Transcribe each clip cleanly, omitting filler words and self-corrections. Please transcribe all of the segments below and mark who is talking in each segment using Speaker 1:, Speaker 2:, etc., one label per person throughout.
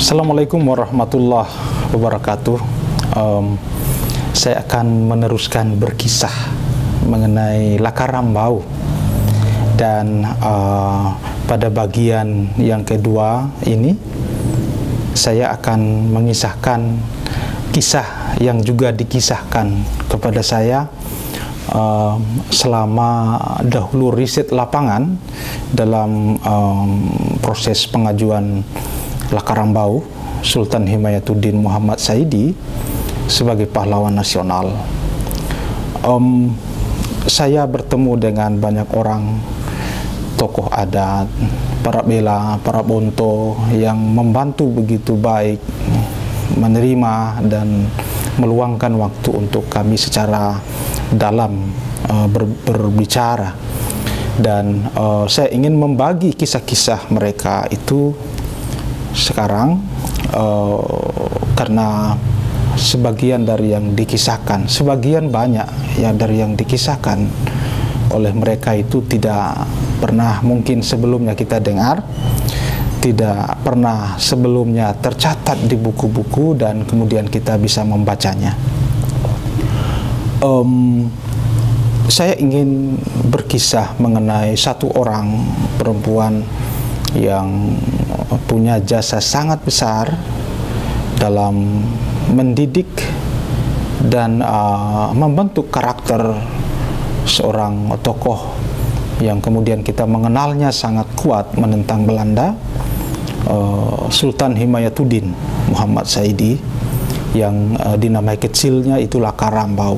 Speaker 1: Assalamualaikum warahmatullahi wabarakatuh. Saya akan meneruskan berkisah mengenai Lakarambau, dan pada bagian yang kedua ini saya akan mengisahkan kisah yang juga dikisahkan kepada saya selama dahulu riset lapangan dalam proses pengajuan Lakarambau Sultan Himayatuddin Muhammad Saidi sebagai pahlawan nasional. Saya bertemu dengan banyak orang, tokoh adat, para bela, para bonto yang membantu begitu baik menerima dan meluangkan waktu untuk kami secara dalam berbicara, dan saya ingin membagi kisah-kisah mereka itu sekarang karena sebagian dari yang dikisahkan, sebagian banyak ya dari yang dikisahkan oleh mereka itu tidak pernah mungkin sebelumnya kita dengar, tidak pernah sebelumnya tercatat di buku-buku, dan kemudian kita bisa membacanya. Saya ingin berkisah mengenai satu orang perempuan yang punya jasa sangat besar dalam mendidik dan membentuk karakter seorang tokoh yang kemudian kita mengenalnya sangat kuat menentang Belanda, Sultan Himayatuddin Muhammad Saidi, yang dinamai kecilnya itu Lakarambau.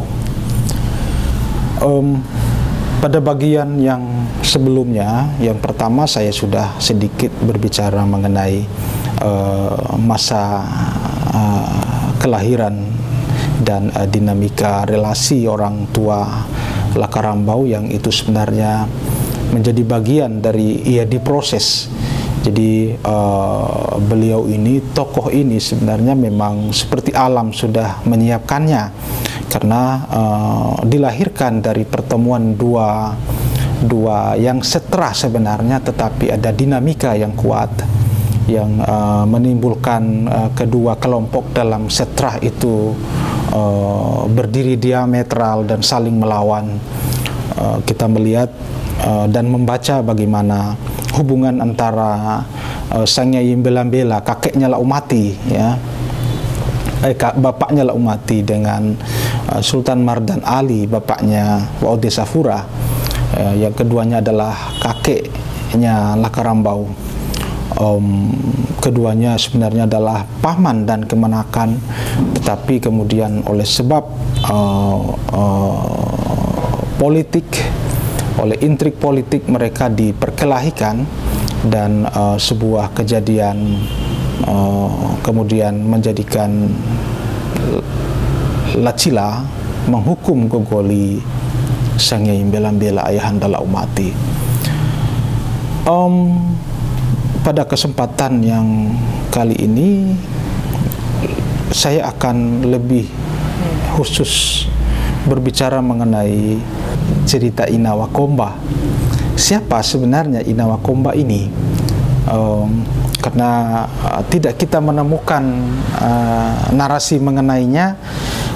Speaker 1: Pada bagian yang sebelumnya, yang pertama saya sudah sedikit berbicara mengenai masa kelahiran dan dinamika relasi orang tua Lakarambau yang itu sebenarnya menjadi bagian dari ia diproses. Jadi beliau ini, tokoh ini sebenarnya memang seperti alam sudah menyiapkannya, karena dilahirkan dari pertemuan dua yang setara sebenarnya, tetapi ada dinamika yang kuat yang menimbulkan kedua kelompok dalam setara itu berdiri diametral dan saling melawan. Kita melihat dan membaca bagaimana hubungan antara Sang Nyai Mbela-Mbela, kakeknya Laumati, ya, bapaknya Laumati, dengan Sultan Mardan Ali, bapaknya Waode Safura, yang keduanya adalah kakeknya Lakarambau. Keduanya sebenarnya adalah paman dan kemenakan, tetapi kemudian oleh sebab politik, oleh intrik politik mereka diperkelahikan, dan sebuah kejadian kemudian menjadikan Lacila menghukum Gogoli Sang Nyai Mbela-Mbela ayahanda Laumati. Pada kesempatan yang kali ini saya akan lebih khusus berbicara mengenai cerita Inawakomba. Siapa sebenarnya Inawakomba ini? Karena tidak kita menemukan narasi mengenainya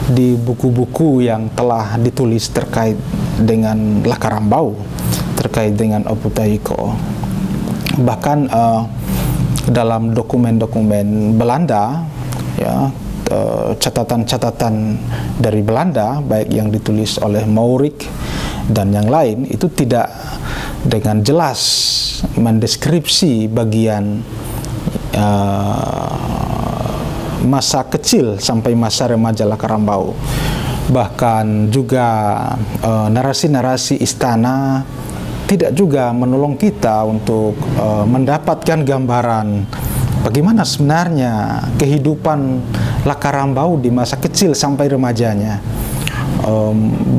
Speaker 1: di buku-buku yang telah ditulis terkait dengan Lakarambau, terkait dengan Oputaiko. Bahkan dalam dokumen-dokumen Belanda, ya, catatan-catatan dari Belanda, baik yang ditulis oleh Maurik dan yang lain, itu tidak dengan jelas mendeskripsi bagian masa kecil sampai masa remaja Lakarambau. Bahkan juga narasi-narasi istana tidak juga menolong kita untuk mendapatkan gambaran bagaimana sebenarnya kehidupan Lakarambau di masa kecil sampai remajanya.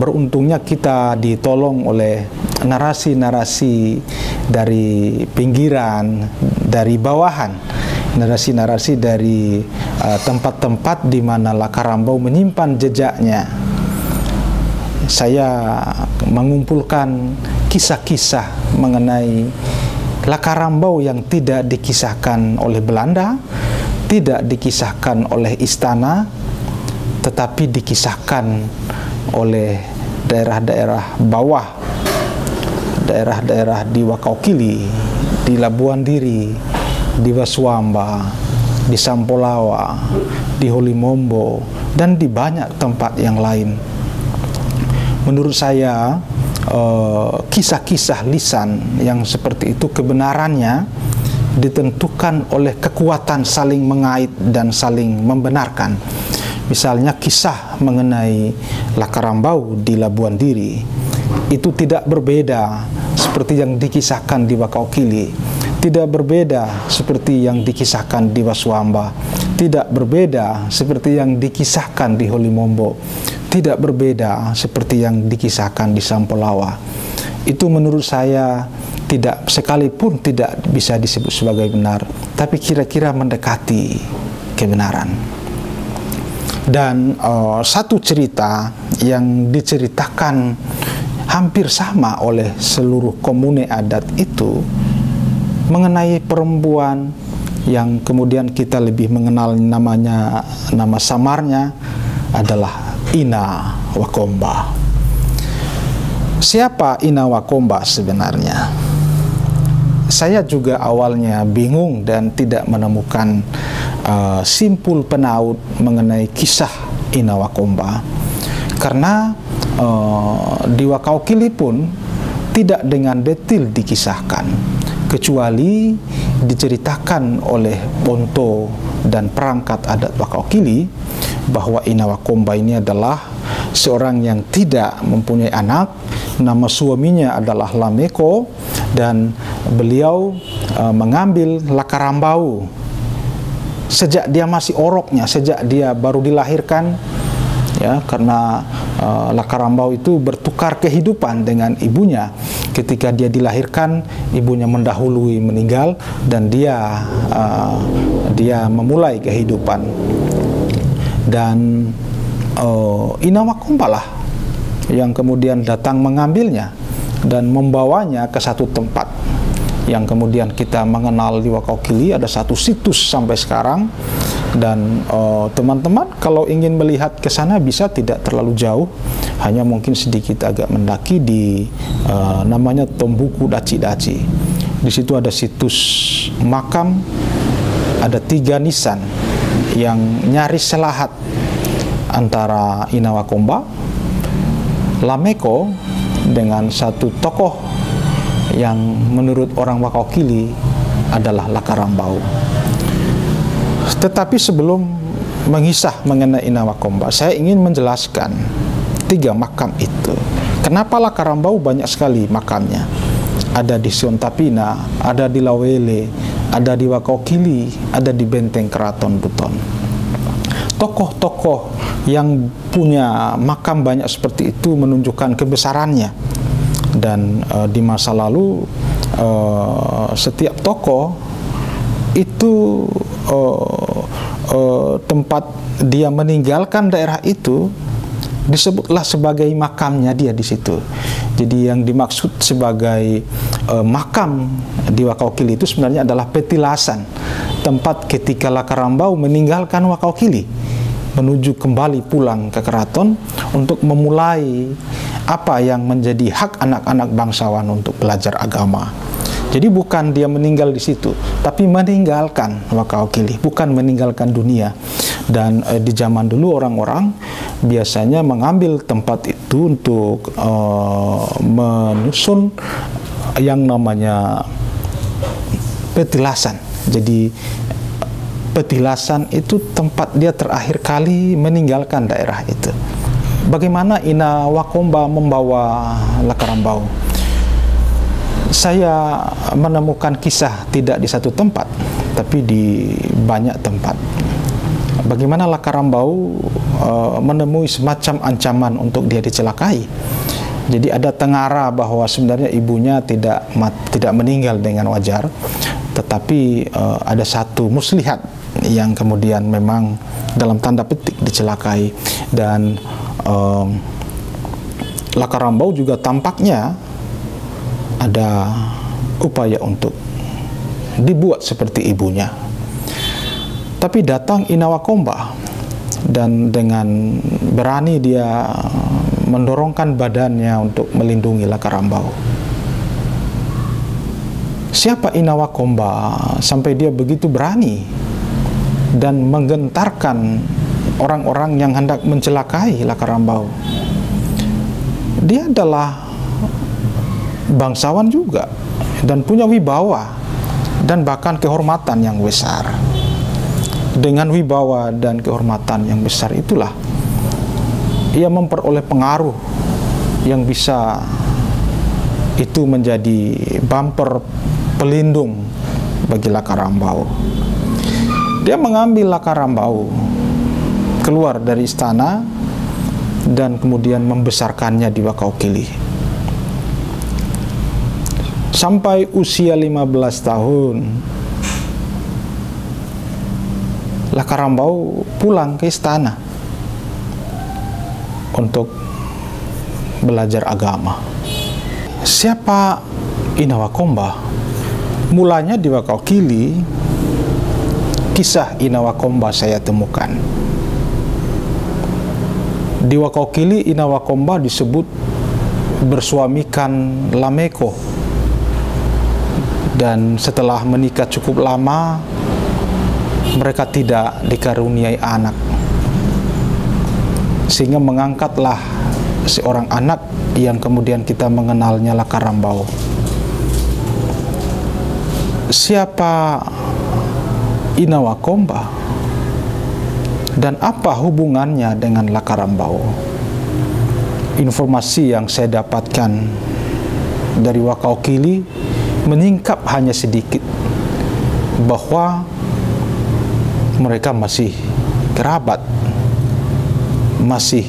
Speaker 1: Beruntungnya kita ditolong oleh narasi-narasi dari pinggiran, dari bawahan, narasi-narasi dari tempat-tempat di mana Lakarambau menyimpan jejaknya. Saya mengumpulkan kisah-kisah mengenai Lakarambau yang tidak dikisahkan oleh Belanda, tidak dikisahkan oleh istana, tetapi dikisahkan oleh daerah-daerah bawah, daerah-daerah di Wakaukili, di Labuan Diri, di Wasuamba, di Sampolawa, di Holimombo, dan di banyak tempat yang lain. Menurut saya, kisah-kisah lisan yang seperti itu kebenarannya ditentukan oleh kekuatan saling mengait dan saling membenarkan. Misalnya kisah mengenai Lakarambau di Labuan Diri itu tidak berbeda seperti yang dikisahkan di Wakaukili, tidak berbeda seperti yang dikisahkan di Wasuamba, tidak berbeda seperti yang dikisahkan di Holimombo, tidak berbeda seperti yang dikisahkan di Sampolawa. Itu menurut saya tidak, sekalipun tidak bisa disebut sebagai benar, tapi kira-kira mendekati kebenaran. Dan satu cerita yang diceritakan hampir sama oleh seluruh komune adat itu mengenai perempuan yang kemudian kita lebih mengenal namanya, nama samarnya adalah Ina Wakomba. Siapa Ina Wakomba sebenarnya? Saya juga awalnya bingung dan tidak menemukan simpul penaut mengenai kisah Ina Wakomba, karena di Wakaukili pun tidak dengan detail dikisahkan, kecuali diceritakan oleh Bonto dan perangkat adat Wakaukili bahwa Ina Wakomba ini adalah seorang yang tidak mempunyai anak, nama suaminya adalah Lameko, dan beliau mengambil Lakarambau sejak dia masih oroknya, sejak dia baru dilahirkan, ya, karena Lakarambau itu bertukar kehidupan dengan ibunya. Ketika dia dilahirkan, ibunya mendahului meninggal dan dia memulai kehidupan. Dan Ina Wakomba lah yang kemudian datang mengambilnya dan membawanya ke satu tempat yang kemudian kita mengenal di Wakaukili. Ada satu situs sampai sekarang, dan teman-teman kalau ingin melihat ke sana bisa, tidak terlalu jauh, hanya mungkin sedikit agak mendaki, di namanya Tombuku Daci-Daci. Di situ ada situs makam, ada 3 nisan yang nyaris selahat antara Ina Wakomba, Lameko, dengan satu tokoh yang menurut orang Wakaukili adalah Lakarambau. Tetapi sebelum mengisah mengenai Ina Wakomba, saya ingin menjelaskan 3 makam itu. Kenapa Lakarambau banyak sekali makamnya? Ada di Siontapina, ada di Lawele, ada di Wakaukili, ada di Benteng Keraton Buton. Tokoh-tokoh yang punya makam banyak seperti itu menunjukkan kebesarannya. Dan di masa lalu setiap tokoh itu tempat dia meninggalkan daerah itu disebutlah sebagai makamnya dia di situ. Jadi yang dimaksud sebagai makam di Wakaukili itu sebenarnya adalah petilasan, tempat ketika Lakarambau meninggalkan Wakaukili menuju kembali pulang ke keraton untuk memulai apa yang menjadi hak anak-anak bangsawan untuk belajar agama. Jadi bukan dia meninggal di situ, tapi meninggalkan Wakaukili, bukan meninggalkan dunia. Dan di zaman dulu orang-orang biasanya mengambil tempat itu untuk menyusun yang namanya petilasan. Jadi petilasan itu tempat dia terakhir kali meninggalkan daerah itu. Bagaimana Ina Wakomba membawa Lakarambau? Saya menemukan kisah tidak di satu tempat, tapi di banyak tempat. Bagaimana Lakarambau menemui semacam ancaman untuk dia dicelakai. Jadi ada tengara bahwa sebenarnya ibunya tidak meninggal dengan wajar, tetapi ada satu muslihat yang kemudian memang dalam tanda petik dicelakai. Dan Lakarambau juga tampaknya ada upaya untuk dibuat seperti ibunya. Tapi datang Inawakomba dan dengan berani dia mendorongkan badannya untuk melindungi Lakarambau. Siapa Inawakomba sampai dia begitu berani dan menggentarkan orang-orang yang hendak mencelakai Lakarambau? Dia adalah bangsawan juga dan punya wibawa dan bahkan kehormatan yang besar. Dengan wibawa dan kehormatan yang besar itulah ia memperoleh pengaruh yang bisa itu menjadi bumper pelindung bagi Lakarambau. Dia mengambil Lakarambau keluar dari istana dan kemudian membesarkannya di Wakaukili. Sampai usia 15 tahun, Lakarambau pulang ke istana untuk belajar agama. Siapa Inawakomba? Mulanya di Wakaukili, kisah Inawakomba saya temukan. Di Wakaukili, Inawakomba disebut bersuamikan Lameko, dan setelah menikah cukup lama mereka tidak dikaruniai anak, sehingga mengangkatlah seorang anak yang kemudian kita mengenalnya Lakarambau. Siapa Inawakomba dan apa hubungannya dengan Lakarambau? Informasi yang saya dapatkan dari Wakaukili menyingkap hanya sedikit bahwa mereka masih kerabat, masih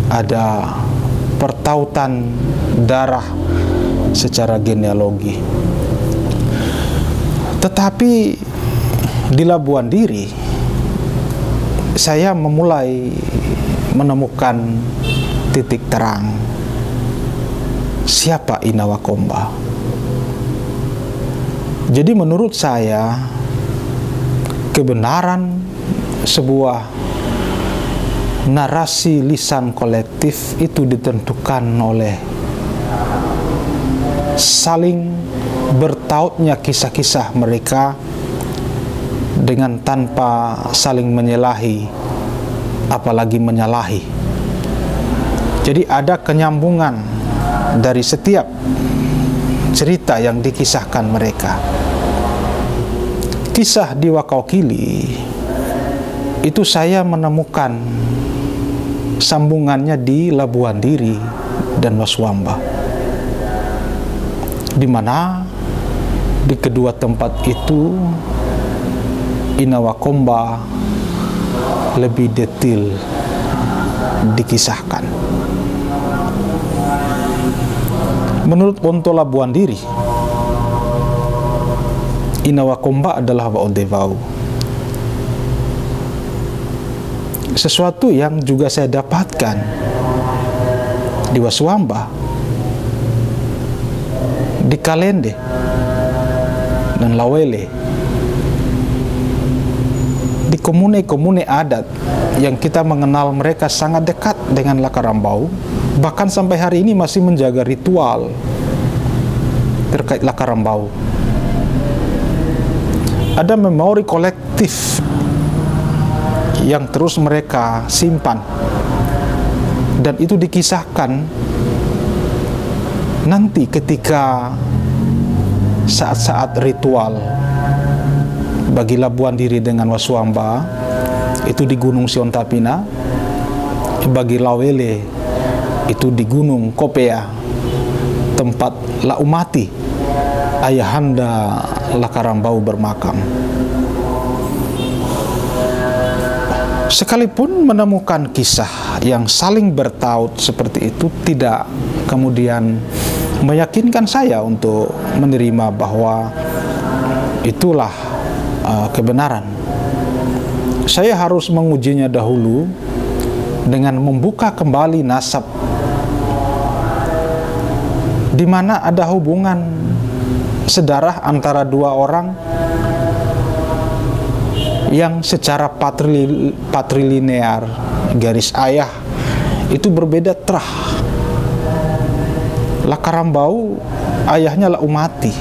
Speaker 1: ada pertautan darah secara genealogi. Tetapi di Labuan Diri saya memulai menemukan titik terang. Siapa Inawakomba? Jadi menurut saya, kebenaran sebuah narasi lisan kolektif itu ditentukan oleh saling bertautnya kisah-kisah mereka dengan tanpa saling menyalahi, apalagi menyalahi. Jadi ada kenyambungan dari setiap cerita yang dikisahkan mereka. Kisah di Wakaukili itu saya menemukan sambungannya di Labuan Diri dan Waswamba, di mana di kedua tempat itu Inawakomba lebih detail dikisahkan. Menurut Ponto Labuan Diri, Inawakomba adalah Waodevau. Sesuatu yang juga saya dapatkan di Waswamba, di Kalende dan Lawele, di komune-komune adat yang kita mengenal mereka sangat dekat dengan Lakarambau, bahkan sampai hari ini masih menjaga ritual terkait Lakarambau. Ada memori kolektif yang terus mereka simpan, dan itu dikisahkan nanti ketika saat-saat ritual bagi Labuan Diri dengan Waswamba itu di Gunung Siontapina, bagi Lawele itu di Gunung Kopea, tempat Laumati, ayahanda Lakarambau bermakam. Sekalipun menemukan kisah yang saling bertaut seperti itu tidak kemudian meyakinkan saya untuk menerima bahwa itulah kebenaran. Saya harus mengujinya dahulu dengan membuka kembali nasab, di mana ada hubungan sedarah antara dua orang yang secara patrilinear, garis ayah itu berbeda terah. Lakarambau ayahnya Laumati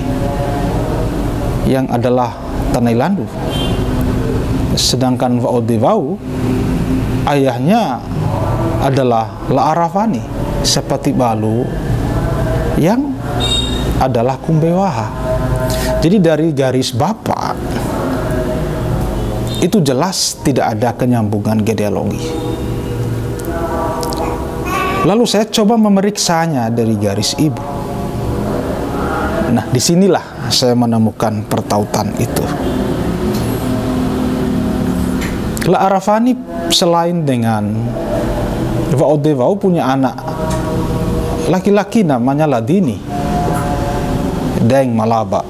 Speaker 1: yang adalah Tanai Landu, sedangkan Waodevau ayahnya adalah Laaravani Sepati Balu yang adalah Kumbewaha. Jadi dari garis bapak itu jelas tidak ada kenyambungan genealogi. Lalu saya coba memeriksanya dari garis ibu. Nah, disinilah saya menemukan pertautan itu. Laaravani selain dengan Waodevau punya anak laki-laki namanya Ladini Deng Malaba.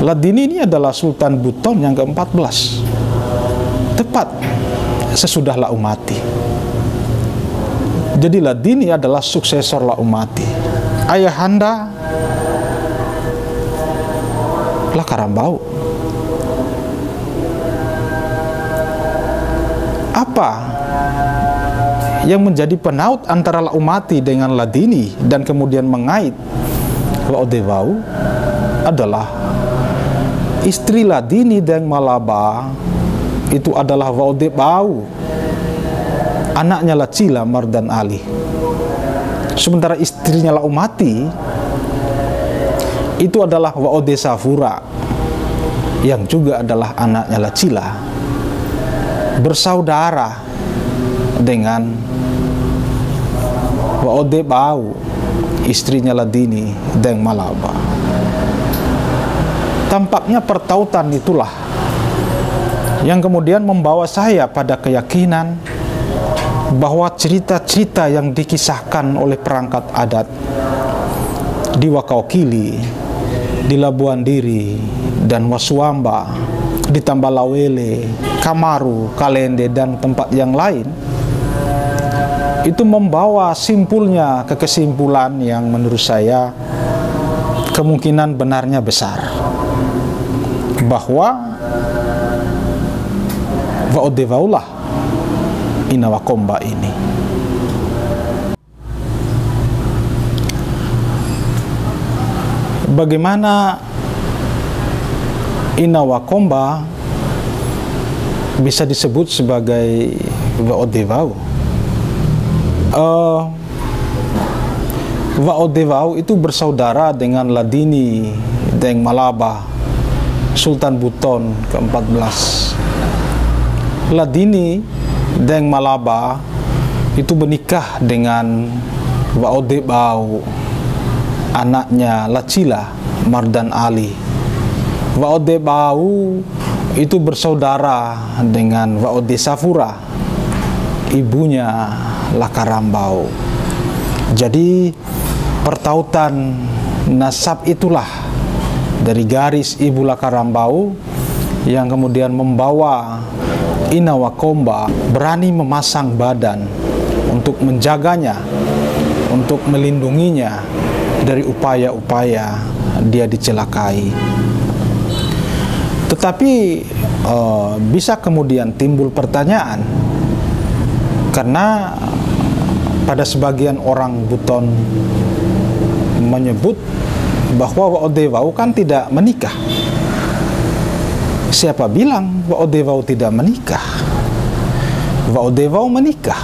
Speaker 1: Ladini ini adalah Sultan Buton yang ke-14, tepat sesudah Laumati. Jadi Ladini adalah suksesor Laumati. Ayahanda Lakarambau. Apa yang menjadi penaut antara Laumati dengan Ladini dan kemudian mengait Waodevau adalah istri Ladini Deng Malaba itu adalah Waodevau, anaknya Lacila Mardan Ali. Sementara istrinya Laumati itu adalah Waode Safura yang juga adalah anaknya Lacila, bersaudara dengan Waodevau, istrinya Ladini Deng Malaba. Tampaknya pertautan itulah yang kemudian membawa saya pada keyakinan bahwa cerita-cerita yang dikisahkan oleh perangkat adat di Wakaukili, di Labuan Diri, dan Wasuamba, di Tambalawele, Kamaru, Kalende, dan tempat yang lain, itu membawa simpulnya ke kesimpulan yang menurut saya kemungkinan benarnya besar, bahwa Waodevau lah Inawakomba ini. Bagaimana Inawakomba bisa disebut sebagai Waodevau? Waodevau itu bersaudara dengan Ladini Deng Malaba, Sultan Buton ke-14. Ladini Deng Malaba itu menikah dengan Waodevau, anaknya Lacila Mardan Ali. Waodevau itu bersaudara dengan Waode Safura, ibunya Lakarambau. Jadi pertautan nasab itulah dari garis ibu Lakarambau yang kemudian membawa Inawakomba berani memasang badan untuk menjaganya, untuk melindunginya dari upaya-upaya dia dicelakai. Tetapi bisa kemudian timbul pertanyaan, karena pada sebagian orang Buton menyebut bahwa Waodevau kan tidak menikah. Siapa bilang Waodevau tidak menikah? Waodevau menikah,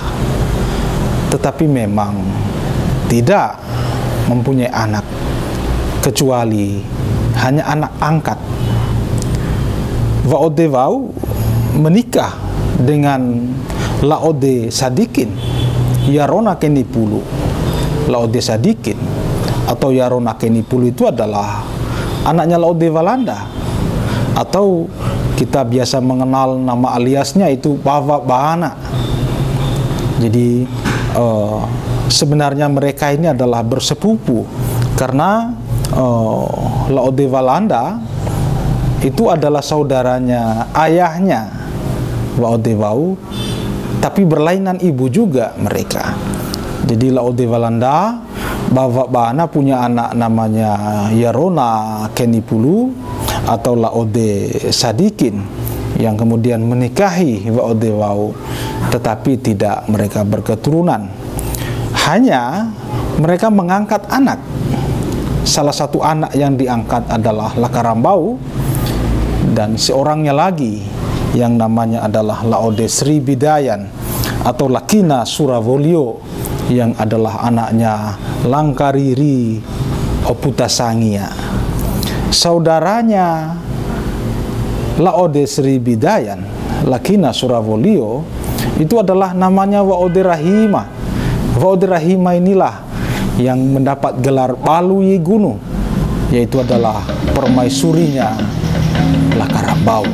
Speaker 1: tetapi memang tidak mempunyai anak, kecuali hanya anak angkat. Waodevau menikah dengan Laode Sadikin, Yarona Kenipulu. Laode Sadikin atau Yarona Kenipulu itu adalah anaknya Laode Walanda, atau kita biasa mengenal nama aliasnya itu Bawa Bahana. Jadi sebenarnya mereka ini adalah bersepupu, karena Laode Walanda itu adalah saudaranya ayahnya Waodevau, tapi berlainan ibu juga mereka. Jadi Laode Walanda, Bawa Bahana punya anak namanya Yarona Kenipulu, atau Laode Sadikin yang kemudian menikahi Waode Wau, tetapi tidak mereka berketurunan. Hanya mereka mengangkat anak. Salah satu anak yang diangkat adalah Lakarambau, dan seorangnya lagi yang namanya adalah Laode Sri Bidayan atau Lakina Suravolio, yang adalah anaknya Langkariri Oputasangia. Saudaranya Laode Sri Bidayan, Lakina Suravolio, itu adalah namanya Waode Rahima. Waode Rahima inilah yang mendapat gelar Balui Gunu, yaitu adalah permaisurinya Lakarambau.